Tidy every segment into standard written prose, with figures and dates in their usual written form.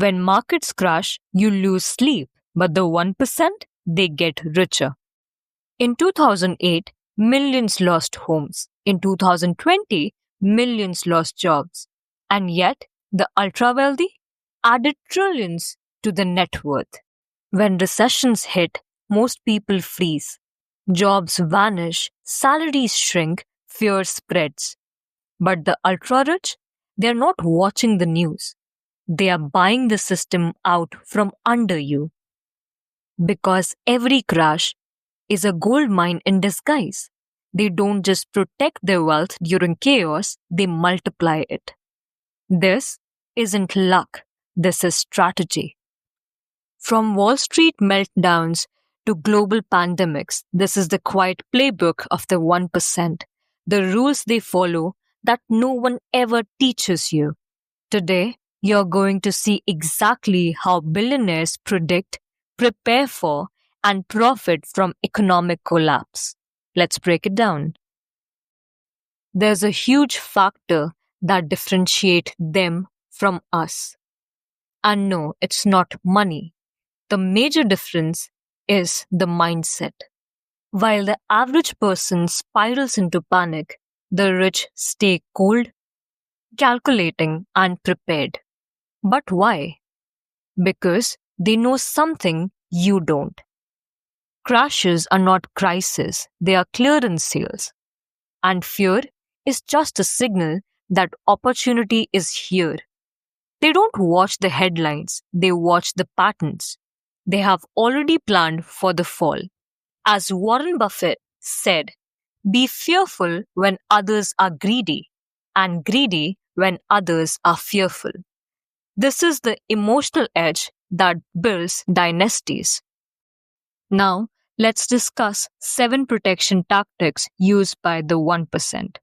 When markets crash, you lose sleep, but the 1%, they get richer. In 2008, millions lost homes. In 2020, millions lost jobs. And yet, the ultra wealthy added trillions to the net worth. When recessions hit, most people freeze. Jobs vanish, salaries shrink, fear spreads. But the ultra rich, they're not watching the news. They are buying the system out from under you. Because every crash is a gold mine in disguise. They don't just protect their wealth during chaos, they multiply it. This isn't luck, this is strategy. From Wall Street meltdowns to global pandemics, this is the quiet playbook of the 1%, the rules they follow that no one ever teaches you. Today, you're going to see exactly how billionaires predict, prepare for, and profit from economic collapse. Let's break it down. There's a huge factor that differentiates them from us. And no, it's not money. The major difference is the mindset. While the average person spirals into panic, the rich stay cold, calculating, and prepared. But why? Because they know something you don't. Crashes are not crises, they are clearance sales. And fear is just a signal that opportunity is here. They don't watch the headlines, they watch the patterns. They have already planned for the fall. As Warren Buffett said, be fearful when others are greedy, and greedy when others are fearful. This is the emotional edge that builds dynasties. Now, let's discuss 7 protection tactics used by the 1%.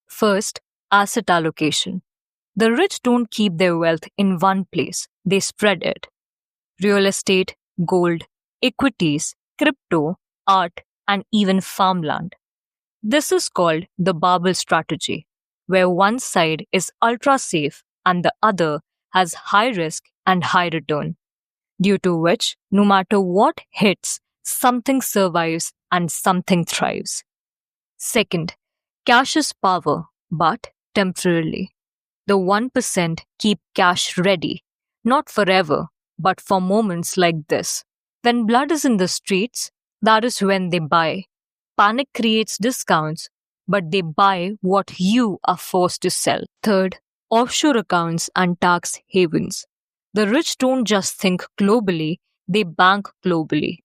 First, asset allocation. The rich don't keep their wealth in one place, they spread it. Real estate, gold, equities, crypto, art, and even farmland. This is called the barbell strategy, where one side is ultra safe and the other has high risk and high return, due to which, no matter what hits, something survives and something thrives. Second, cash is power, but temporarily. The 1% keep cash ready, not forever, but for moments like this. When blood is in the streets, that is when they buy. Panic creates discounts, but they buy what you are forced to sell. Third, offshore accounts and tax havens. The rich don't just think globally, they bank globally.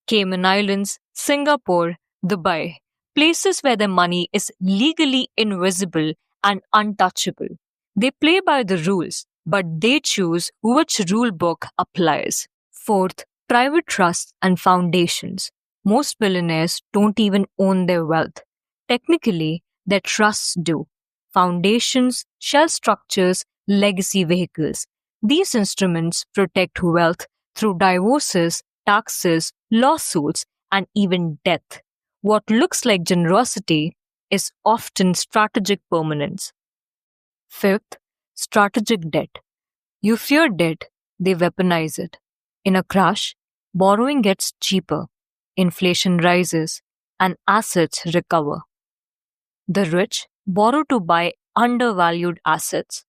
Cayman Islands, Singapore, Dubai, places where their money is legally invisible and untouchable. They play by the rules, but they choose which rule book applies. Fourth, private trusts and foundations. Most billionaires don't even own their wealth. Technically, their trusts do. Foundations, shell structures, legacy vehicles. These instruments protect wealth through divorces, taxes, lawsuits, and even death. What looks like generosity is often strategic permanence. Fifth, strategic debt. You fear debt, they weaponize it. In a crash, borrowing gets cheaper, inflation rises, and assets recover. The rich borrow to buy undervalued assets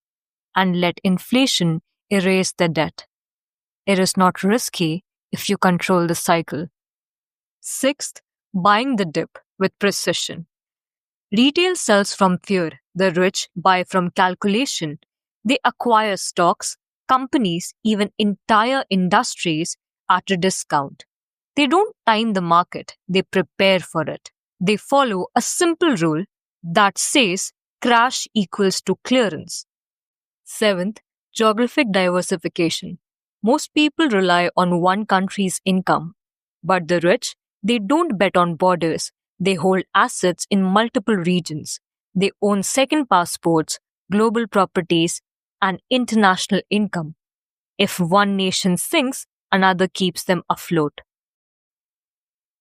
and let inflation erase the debt. It is not risky if you control the cycle. Sixth, buying the dip with precision. Retail sells from fear, the rich buy from calculation. They acquire stocks, companies, even entire industries at a discount. They don't time the market, they prepare for it. They follow a simple rule that says crash equals to clearance. Seventh, geographic diversification. Most people rely on one country's income, but the rich, they don't bet on borders. They hold assets in multiple regions. They own second passports, global properties, and international income. If one nation sinks, another keeps them afloat.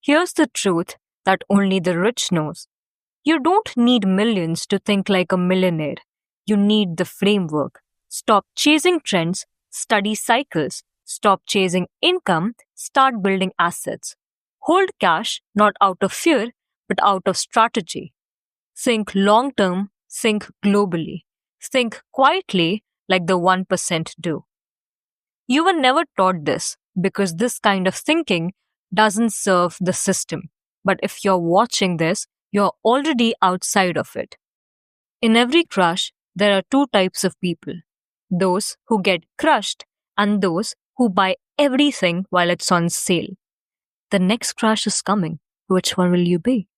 Here's the truth that only the rich knows. You don't need millions to think like a millionaire. You need the framework. Stop chasing trends, Study cycles. Stop chasing income, start building assets. Hold cash not out of fear, but out of strategy. Think long term, think globally. Think quietly like the 1% do. You were never taught this because this kind of thinking doesn't serve the system. But if you're watching this, you're already outside of it. In every crush, there are two types of people: those who get crushed and those who buy everything while it's on sale. The next crush is coming. Which one will you be?